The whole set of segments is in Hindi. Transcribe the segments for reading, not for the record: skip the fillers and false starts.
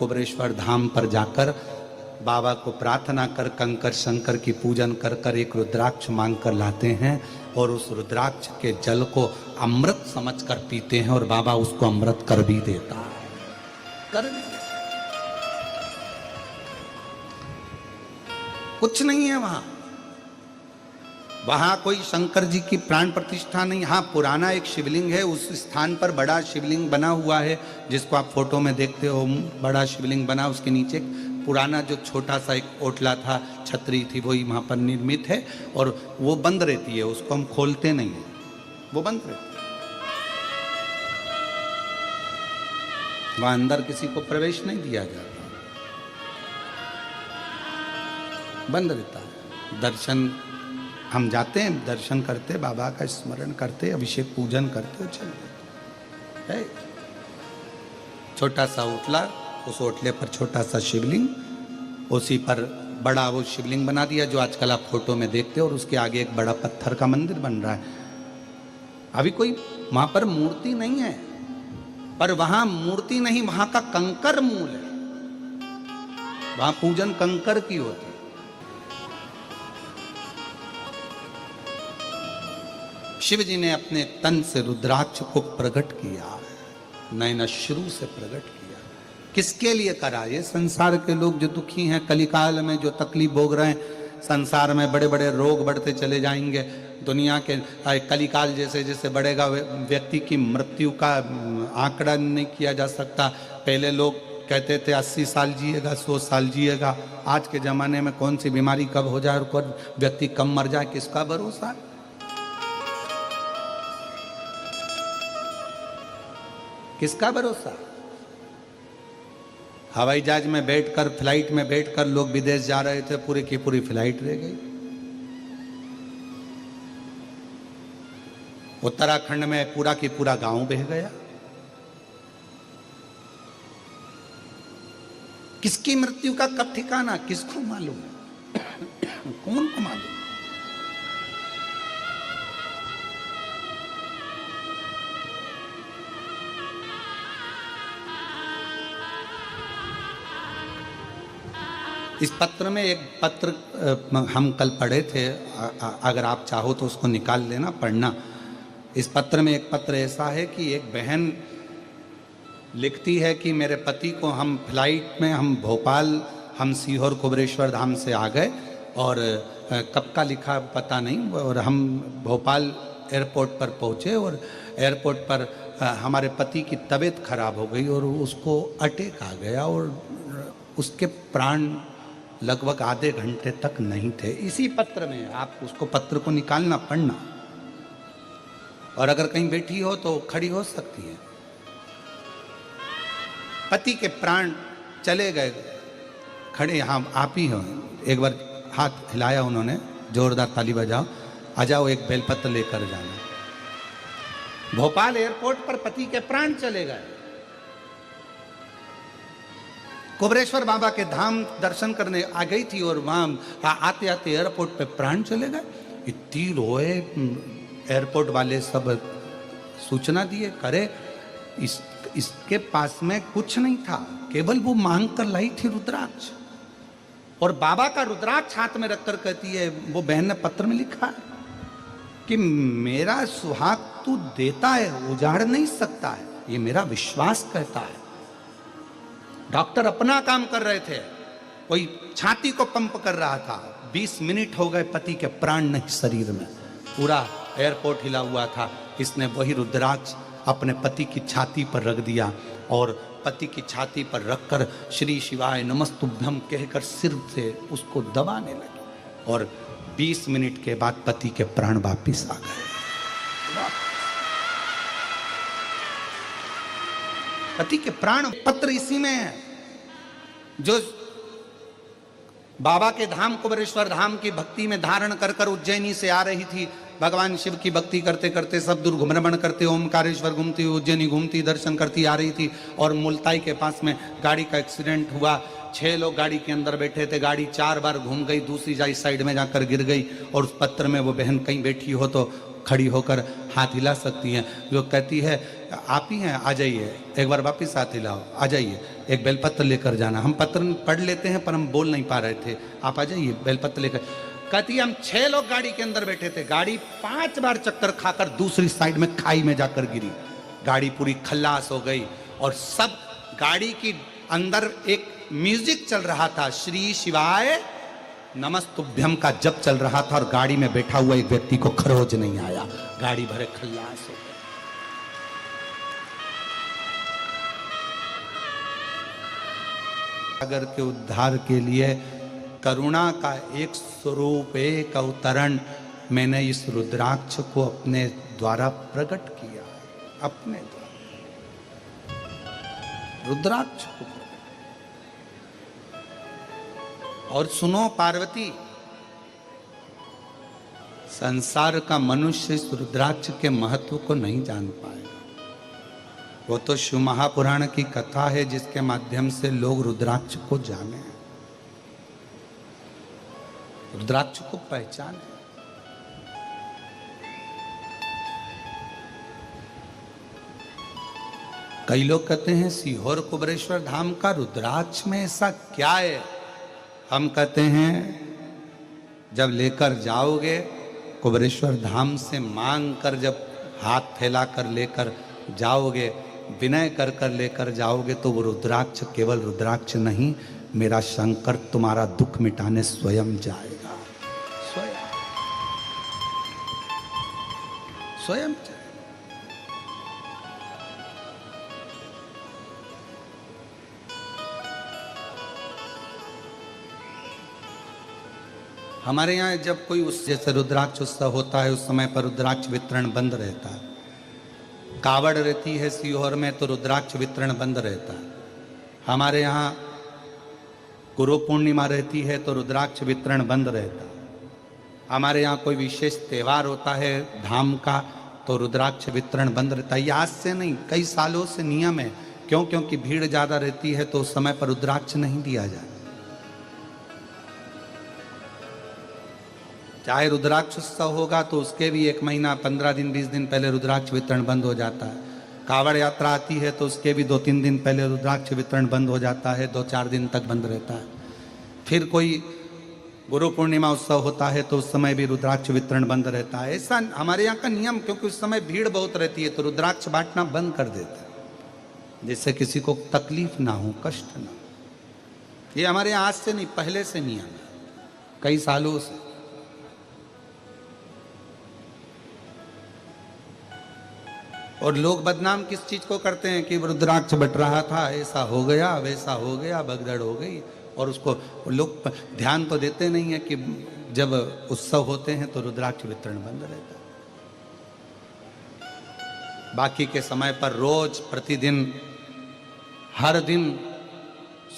कुबरेश्वर धाम पर जाकर बाबा को प्रार्थना कर कंकर शंकर की पूजन कर कर एक रुद्राक्ष मांग कर लाते हैं और उस रुद्राक्ष के जल को अमृत समझकर पीते हैं और बाबा उसको अमृत कर भी देता है। कर कुछ नहीं है वहां कोई शंकर जी की प्राण प्रतिष्ठा नहीं। हाँ, पुराना एक शिवलिंग है, उस स्थान पर बड़ा शिवलिंग बना हुआ है जिसको आप फोटो में देखते हो। बड़ा शिवलिंग बना, उसके नीचे पुराना जो छोटा सा एक ओटला था, छतरी थी, वही वहां पर निर्मित है और वो बंद रहती है, उसको हम खोलते नहीं है, वो बंद रहती है। वहां अंदर किसी को प्रवेश नहीं दिया जाता, बंद रहता है। दर्शन हम जाते हैं, दर्शन करते, बाबा का स्मरण करते, अभिषेक पूजन करते, चल है। छोटा सा ओटला, उस ओटले पर छोटा सा शिवलिंग, उसी पर बड़ा वो शिवलिंग बना दिया जो आजकल आप फोटो में देखते हो, और उसके आगे एक बड़ा पत्थर का मंदिर बन रहा है। अभी कोई वहां पर मूर्ति नहीं है, पर वहां मूर्ति नहीं, वहां का कंकर मूल है, वहां पूजन कंकर की होती है। शिव जी ने अपने तन से रुद्राक्ष को प्रकट किया, नयनाश्रु से प्रकट किया। किसके लिए करा? ये संसार के लोग जो दुखी हैं, कलिकाल में जो तकलीफ भोग रहे हैं, संसार में बड़े बड़े रोग बढ़ते चले जाएंगे, दुनिया के कलिकाल जैसे जैसे बढ़ेगा व्यक्ति की मृत्यु का आंकड़ा नहीं किया जा सकता। पहले लोग कहते थे 80 साल जिएगा, 100 साल जिएगा। आज के ज़माने में कौन सी बीमारी कब हो जाए और कब व्यक्ति कम मर जाए, किसका भरोसा? किसका भरोसा? हवाई जहाज में बैठकर, फ्लाइट में बैठकर लोग विदेश जा रहे थे, पूरी की पूरी फ्लाइट रह गई। उत्तराखंड में पूरा की पूरा गांव बह गया। किसकी मृत्यु का कब ठिकाना, किसको मालूम? कौन को मालूम? इस पत्र में एक पत्र हम कल पढ़े थे, अगर आप चाहो तो उसको निकाल लेना, पढ़ना। इस पत्र में एक पत्र ऐसा है कि एक बहन लिखती है कि मेरे पति को हम फ्लाइट में, हम भोपाल, हम सीहोर कुबरेश्वर धाम से आ गए और कब का लिखा पता नहीं, और हम भोपाल एयरपोर्ट पर पहुँचे और एयरपोर्ट पर हमारे पति की तबीयत खराब हो गई और उसको अटैक आ गया और उसके प्राण लगभग आधे घंटे तक नहीं थे। इसी पत्र में आप उसको पत्र को निकालना, पढ़ना, और अगर कहीं बैठी हो तो खड़ी हो सकती है। पति के प्राण चले गए, खड़े यहाँ आप ही हो। एक बार हाथ हिलाया उन्होंने, जोरदार ताली बजाओ, आ जाओ, एक बेलपत्र लेकर जाना। भोपाल एयरपोर्ट पर पति के प्राण चले गए। कुबरेश्वर बाबा के धाम दर्शन करने आ गई थी और वहां आते आते एयरपोर्ट पे प्राण चले गए। इतनी रोए, एयरपोर्ट वाले सब सूचना दिए, करे इसके पास में कुछ नहीं था, केवल वो मांग कर लाई थी रुद्राक्ष, और बाबा का रुद्राक्ष हाथ में रखकर कहती है, वो बहन ने पत्र में लिखा है कि मेरा सुहाग तू देता है, उजाड़ नहीं सकता है, ये मेरा विश्वास कहता है। डॉक्टर अपना काम कर रहे थे, कोई छाती को पंप कर रहा था। 20 मिनट हो गए, पति के प्राण नहीं शरीर में, पूरा एयरपोर्ट हिला हुआ था। इसने वही रुद्राक्ष अपने पति की छाती पर रख दिया और पति की छाती पर रखकर श्री शिवाय नमस्तुभ्यम कहकर सिर से उसको दबाने लगी और 20 मिनट के बाद पति के प्राण वापिस आ गए। पति के प्राण, पत्र इसी में है। जो बाबा के धाम कुबरेश्वर धाम की भक्ति में धारण कर कर उज्जैनी से आ रही थी, भगवान शिव की भक्ति करते करते सब दूर भ्रमण करते, ओमकारेश्वर घूमती, उज्जैनी घूमती, दर्शन करती आ रही थी, और मुल्ताई के पास में गाड़ी का एक्सीडेंट हुआ। 6 लोग गाड़ी के अंदर बैठे थे, गाड़ी 4 बार घूम गई, दूसरी साइड में जाकर गिर गई। और उस पत्र में वो बहन कहीं बैठी हो तो खड़ी होकर हाथ हिला सकती हैं। जो कहती है आप ही हैं, आ जाइए, एक बार वापिस हाथ हिलाओ, आ जाइए। एक बेलपत्र लेकर जाना। हम पत्र पढ़ लेते हैं पर हम बोल नहीं पा रहे थे, आप आ जाइए बेलपत्र लेकर। कहती हम 6 लोग गाड़ी के अंदर बैठे थे, गाड़ी 5 बार चक्कर खाकर दूसरी साइड में खाई में जाकर गिरी, गाड़ी पूरी खल्लास हो गई। और सब गाड़ी की अंदर एक म्यूजिक चल रहा था, श्री शिवाय नमस्तुभ्यम का जप चल रहा था, और गाड़ी में बैठा हुआ एक व्यक्ति को खरोच नहीं आया, गाड़ी भरे खल्लास हो गई। सागर के उद्धार के लिए करुणा का एक स्वरूप, एक अवतरण मैंने इस रुद्राक्ष को अपने द्वारा प्रकट किया, अपने द्वारा रुद्राक्ष को। और सुनो पार्वती, संसार का मनुष्य इस रुद्राक्ष के महत्व को नहीं जान पाएगा। वो तो शिव महापुराण की कथा है जिसके माध्यम से लोग रुद्राक्ष को जाने, रुद्राक्ष को पहचाने। कई लोग कहते हैं सीहोर कुबरेश्वर धाम का रुद्राक्ष में ऐसा क्या है। हम कहते हैं जब लेकर जाओगे कुबरेश्वर धाम से, मांग कर जब हाथ फैला कर लेकर जाओगे, विनय कर कर लेकर जाओगे, तो वो रुद्राक्ष केवल रुद्राक्ष नहीं, मेरा शंकर तुम्हारा दुख मिटाने स्वयं जाएगा, स्वयं स्वयं जाएगा। हमारे यहाँ जब कोई उस जैसे रुद्राक्ष उत्सव होता है, उस समय पर रुद्राक्ष वितरण बंद रहता है। कावड़ रहती है सीहोर में तो रुद्राक्ष वितरण बंद रहता है। हमारे यहाँ गुरु पूर्णिमा रहती है तो रुद्राक्ष वितरण बंद रहता है। हमारे यहाँ कोई विशेष त्यौहार होता है धाम का तो रुद्राक्ष वितरण बंद रहता है। ये आज से नहीं, कई सालों से नियम है। क्यों? क्योंकि भीड़ ज़्यादा रहती है तो उस समय पर रुद्राक्ष नहीं दिया जाए। चाहे रुद्राक्ष उत्सव होगा तो उसके भी 1 महीना 15 दिन 20 दिन पहले रुद्राक्ष वितरण बंद हो जाता है। कावड़ यात्रा आती है तो उसके भी 2-3 दिन पहले रुद्राक्ष वितरण बंद हो जाता है, 2-4 दिन तक बंद रहता है। फिर कोई गुरु पूर्णिमा उत्सव होता है तो उस समय भी रुद्राक्ष वितरण बंद रहता है। ऐसा हमारे यहाँ का नियम, क्योंकि उस समय भीड़ बहुत रहती है तो रुद्राक्ष बांटना बंद कर देते हैं, जिससे किसी को तकलीफ ना हो, कष्ट ना हो। ये हमारे यहाँ आज से नहीं, पहले से नियम है, कई सालों से। और लोग बदनाम किस चीज को करते हैं कि रुद्राक्ष बट रहा था, ऐसा हो गया, वैसा हो गया, भगदड़ हो गई। और उसको लोग ध्यान तो देते नहीं है कि जब उत्सव होते हैं तो रुद्राक्ष वितरण बंद रहता है। बाकी के समय पर रोज प्रतिदिन हर दिन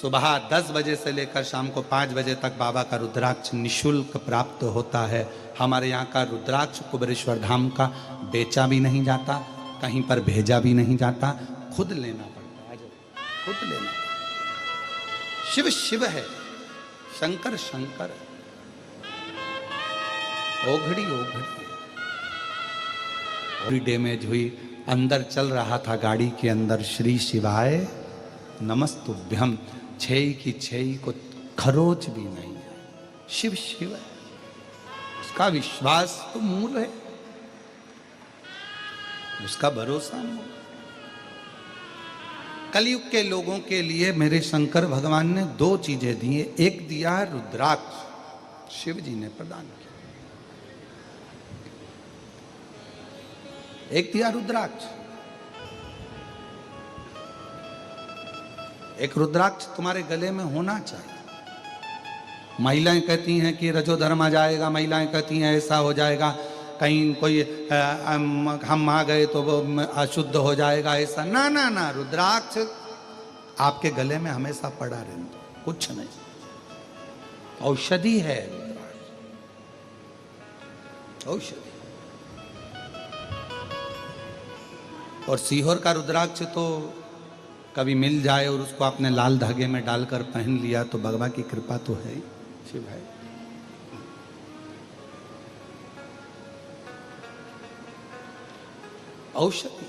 सुबह 10 बजे से लेकर शाम को 5 बजे तक बाबा का रुद्राक्ष निशुल्क प्राप्त होता है। हमारे यहाँ का रुद्राक्ष कुबरेश्वर धाम का बेचा भी नहीं जाता, कहीं पर भेजा भी नहीं जाता, खुद लेना पड़ता है, खुद लेना पड़ता। शिव शिव है, शंकर शंकर है, ओघड़ी ओघड़ी डैमेज हुई। अंदर चल रहा था गाड़ी के अंदर श्री शिवाय नमस्तुभ्यम, 6 की 6 को खरोच भी नहीं है। शिव शिव है, उसका विश्वास तो मूल है, उसका भरोसा नहीं। कलयुग के लोगों के लिए मेरे शंकर भगवान ने 2 चीजें दी है। एक दिया है रुद्राक्ष, शिव जी ने प्रदान किया। एक दिया रुद्राक्ष। एक रुद्राक्ष तुम्हारे गले में होना चाहिए। महिलाएं कहती हैं कि रजोधर्म आ जाएगा, महिलाएं कहती हैं ऐसा हो जाएगा, कहीं कोई हम आ गए तो वो अशुद्ध हो जाएगा, ऐसा ना ना ना। रुद्राक्ष आपके गले में हमेशा पड़ा रहने दो, कुछ नहीं, औषधि है रुद्राक्ष, औषधि। और सीहोर का रुद्राक्ष तो कभी मिल जाए और उसको आपने लाल धागे में डालकर पहन लिया तो भगवान की कृपा तो है, शिव है। औषधि।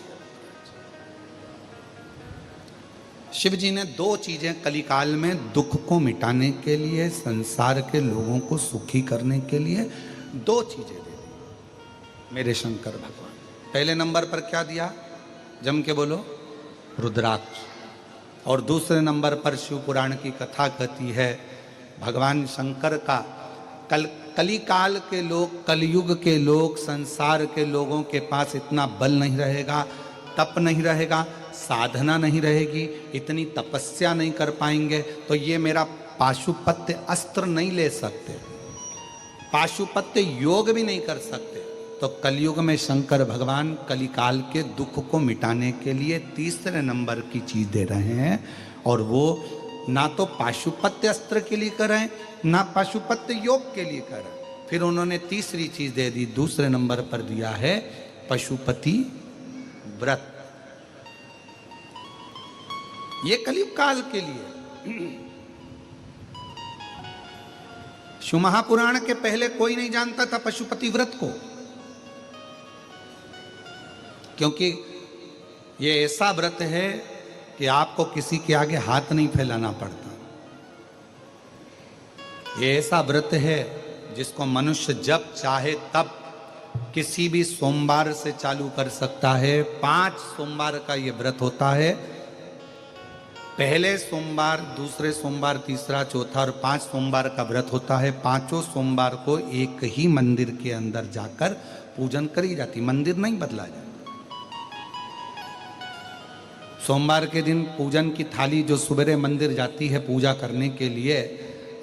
शिव जी ने दो चीजें कलिकाल में दुख को मिटाने के लिए, संसार के लोगों को सुखी करने के लिए दो चीजें दे दी मेरे शंकर भगवान। पहले नंबर पर क्या दिया? जम के बोलो, रुद्राक्ष। और दूसरे नंबर पर शिव पुराण की कथा कहती है भगवान शंकर का कलिकाल के लोग, कलयुग के लोग, संसार के लोगों के पास इतना बल नहीं रहेगा, तप नहीं रहेगा, साधना नहीं रहेगी, इतनी तपस्या नहीं कर पाएंगे, तो ये मेरा पाशुपत्य अस्त्र नहीं ले सकते, पाशुपत्य योग भी नहीं कर सकते। तो कलयुग में शंकर भगवान कलिकाल के दुख को मिटाने के लिए तीसरे नंबर की चीज दे रहे हैं, और वो ना तो पाशुपत्य अस्त्र के लिए कर रहे हैं, ना पाशुपत्य योग के लिए कर रहे हैं। फिर उन्होंने तीसरी चीज दे दी, दूसरे नंबर पर दिया है पशुपति व्रत। ये कलयुग काल के लिए। शिव महापुराण के पहले कोई नहीं जानता था पशुपति व्रत को, क्योंकि ये ऐसा व्रत है कि आपको किसी के आगे हाथ नहीं फैलाना पड़ता। ये ऐसा व्रत है जिसको मनुष्य जब चाहे तब किसी भी सोमवार से चालू कर सकता है। 5 सोमवार का ये व्रत होता है। पहले सोमवार, दूसरे सोमवार, तीसरा, चौथा और 5 सोमवार का व्रत होता है। 5 सोमवार को एक ही मंदिर के अंदर जाकर पूजन करी जाती, मंदिर नहीं बदला जाता। सोमवार के दिन पूजन की थाली जो सवेरे मंदिर जाती है पूजा करने के लिए,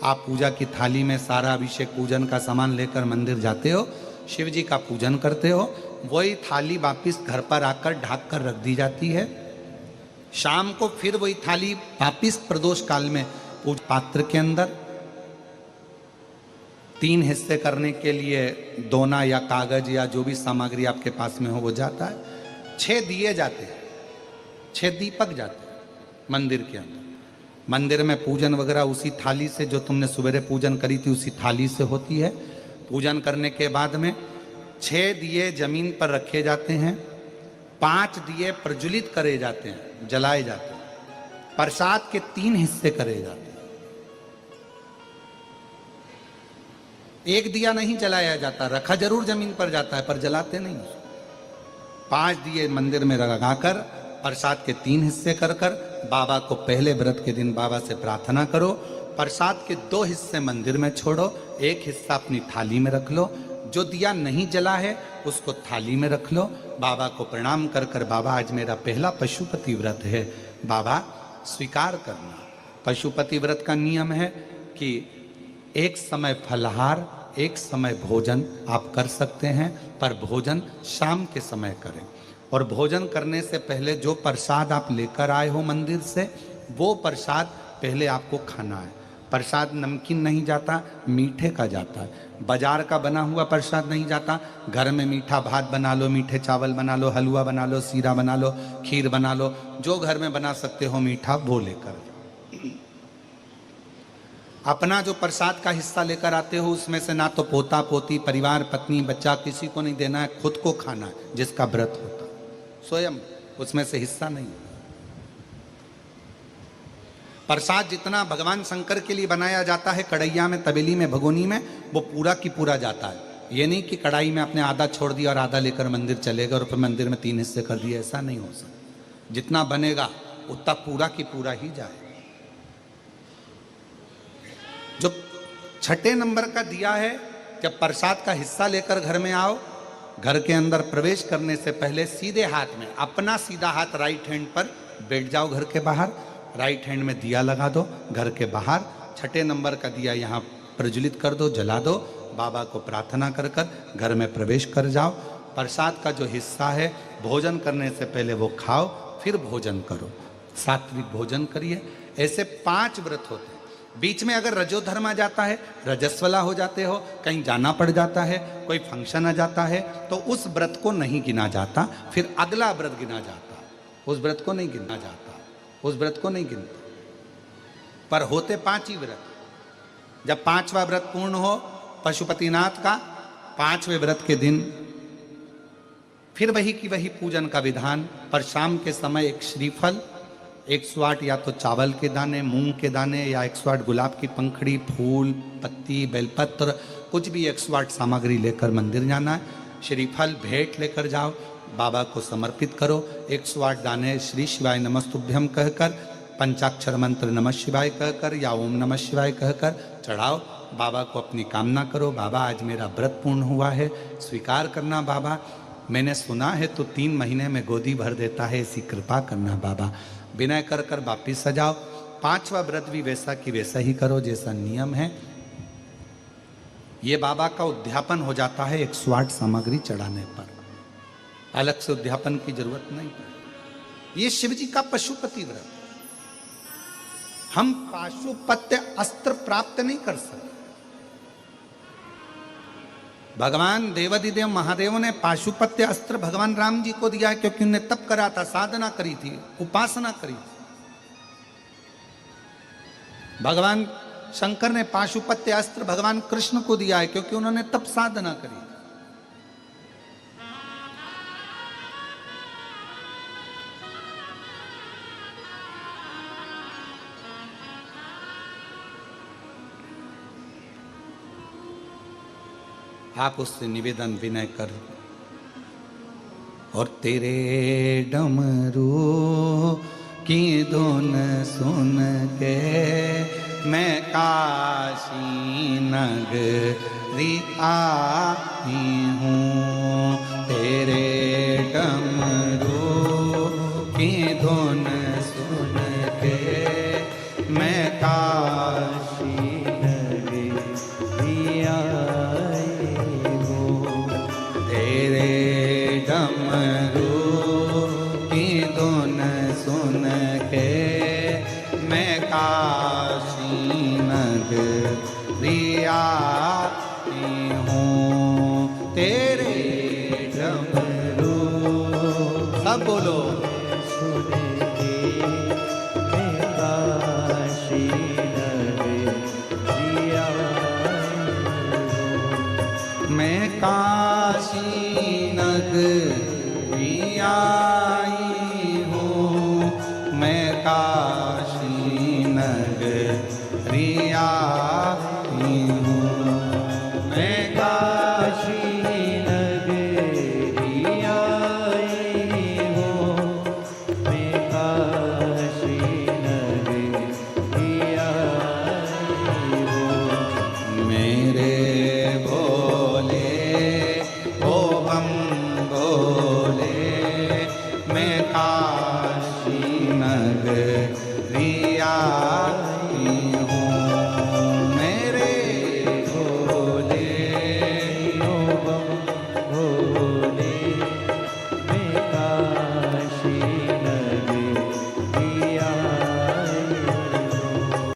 आप पूजा की थाली में सारा अभिषेक पूजन का सामान लेकर मंदिर जाते हो, शिव जी का पूजन करते हो, वही थाली वापिस घर पर आकर ढक कर रख दी जाती है। शाम को फिर वही थाली वापिस प्रदोष काल में पूजा पात्र के अंदर 3 हिस्से करने के लिए दोना या कागज या जो भी सामग्री आपके पास में हो वो जाता है। 6 दिए जाते हैं, 6 दीपक जाते हैं मंदिर के अंदर। मंदिर में पूजन वगैरह उसी थाली से, जो तुमने सवेरे पूजन करी थी उसी थाली से होती है। पूजन करने के बाद में 6 दिए जमीन पर रखे जाते हैं, 5 दिए प्रज्वलित करे जाते हैं, जलाए जाते हैं। प्रसाद के 3 हिस्से करे जाते हैं। एक दिया नहीं जलाया जाता, रखा जरूर जमीन पर जाता है पर जलाते नहीं। 5 दिए मंदिर में लगाकर प्रसाद के 3 हिस्से कर कर बाबा को पहले व्रत के दिन बाबा से प्रार्थना करो। प्रसाद के 2 हिस्से मंदिर में छोड़ो, 1 हिस्सा अपनी थाली में रख लो। जो दिया नहीं जला है उसको थाली में रख लो। बाबा को प्रणाम कर कर, बाबा आज मेरा पहला पशुपति व्रत है, बाबा स्वीकार करना। पशुपति व्रत का नियम है कि एक समय फलाहार, एक समय भोजन आप कर सकते हैं, पर भोजन शाम के समय करें। और भोजन करने से पहले जो प्रसाद आप लेकर आए हो मंदिर से, वो प्रसाद पहले आपको खाना है। प्रसाद नमकीन नहीं जाता, मीठे का जाता है। बाजार का बना हुआ प्रसाद नहीं जाता। घर में मीठा भात बना लो, मीठे चावल बना लो, हलवा बना लो, सीरा बना लो, खीर बना लो, जो घर में बना सकते हो मीठा वो लेकर। अपना जो प्रसाद का हिस्सा लेकर आते हो उसमें से ना तो पोता पोती, परिवार, पत्नी, बच्चा किसी को नहीं देना है, खुद को खाना है। जिसका व्रत होता स्वयं, उसमें से हिस्सा नहीं। प्रसाद जितना भगवान शंकर के लिए बनाया जाता है कढ़ैया में, तबेली में, भगोनी में, वो पूरा की पूरा जाता है। ये नहीं कि कढ़ाई में आपने आधा छोड़ दिया और आधा लेकर मंदिर चले गए और फिर मंदिर में 3 हिस्से कर दिए, ऐसा नहीं हो सकता। जितना बनेगा उतना पूरा की पूरा ही जाए। जो 6ठे नंबर का दिया है, जब प्रसाद का हिस्सा लेकर घर में आओ, घर के अंदर प्रवेश करने से पहले सीधे हाथ में, अपना सीधा हाथ राइट हैंड पर बैठ जाओ घर के बाहर, राइट हैंड में दिया लगा दो घर के बाहर। 6ठे नंबर का दिया यहाँ प्रज्वलित कर दो, जला दो। बाबा को प्रार्थना कर कर घर में प्रवेश कर जाओ। प्रसाद का जो हिस्सा है भोजन करने से पहले वो खाओ, फिर भोजन करो, सात्विक भोजन करिए। ऐसे 5 व्रत होते हैं। बीच में अगर रजोधर्म आ जाता है, रजस्वला हो जाते हो, कहीं जाना पड़ जाता है, कोई फंक्शन आ जाता है, तो उस व्रत को नहीं गिना जाता, फिर अगला व्रत गिना जाता। उस व्रत को नहीं गिना जाता, उस व्रत को नहीं गिनता। पर होते 5 ही व्रत। जब 5वां व्रत पूर्ण हो पशुपतिनाथ का, 5वें व्रत के दिन फिर वही की वही पूजन का विधान। पर शाम के समय एक श्रीफल 108 या तो चावल के दाने, मूंग के दाने, या 108 गुलाब की पंखड़ी, फूल, पत्ती, बेलपत्र, कुछ भी 108 सामग्री लेकर मंदिर जाना है। श्रीफल भेंट लेकर जाओ, बाबा को समर्पित करो। 108 दाने श्री शिवाय नमस्तुभ्यम कहकर, पंचाक्षर मंत्र नमः शिवाय कहकर या ओम नमः शिवाय कहकर चढ़ाओ। बाबा को अपनी कामना करो, बाबा आज मेरा व्रत पूर्ण हुआ है, स्वीकार करना बाबा। मैंने सुना है तो 3 महीने में गोदी भर देता है, ऐसी कृपा करना बाबा। विनय कर कर वापिस सजाओ। 5वां व्रत भी वैसा कि वैसा ही करो जैसा नियम है। ये बाबा का उद्यापन हो जाता है 108 सामग्री चढ़ाने पर, अलग से उद्यापन की जरूरत नहीं पड़ती। ये शिव जी का पशुपति व्रत। हम पाशुपत्य अस्त्र प्राप्त नहीं कर सकते। भगवान देवादिदेव महादेव ने पाशुपत्य अस्त्र भगवान राम जी को दिया है, क्योंकि उन्हें तप करा था, साधना करी थी, उपासना करी थी। भगवान शंकर ने पाशुपत्य अस्त्र भगवान कृष्ण को दिया है, क्योंकि उन्होंने तप साधना करी। आप उससे निवेदन विनय कर, और तेरे डमरू की धुन सुन के मैं काशी नगरी आई हूँ। तेरे डमरू की धुन सुन के मैं काशी नगरी आई हूँ। तेरे डमरू की धुन सुन के मैं काशी नगरी आई हूँ। तेरे डमरू, सब बोलो, मैं काशी नगरी आई हूँ। मैं काशी नगरी आई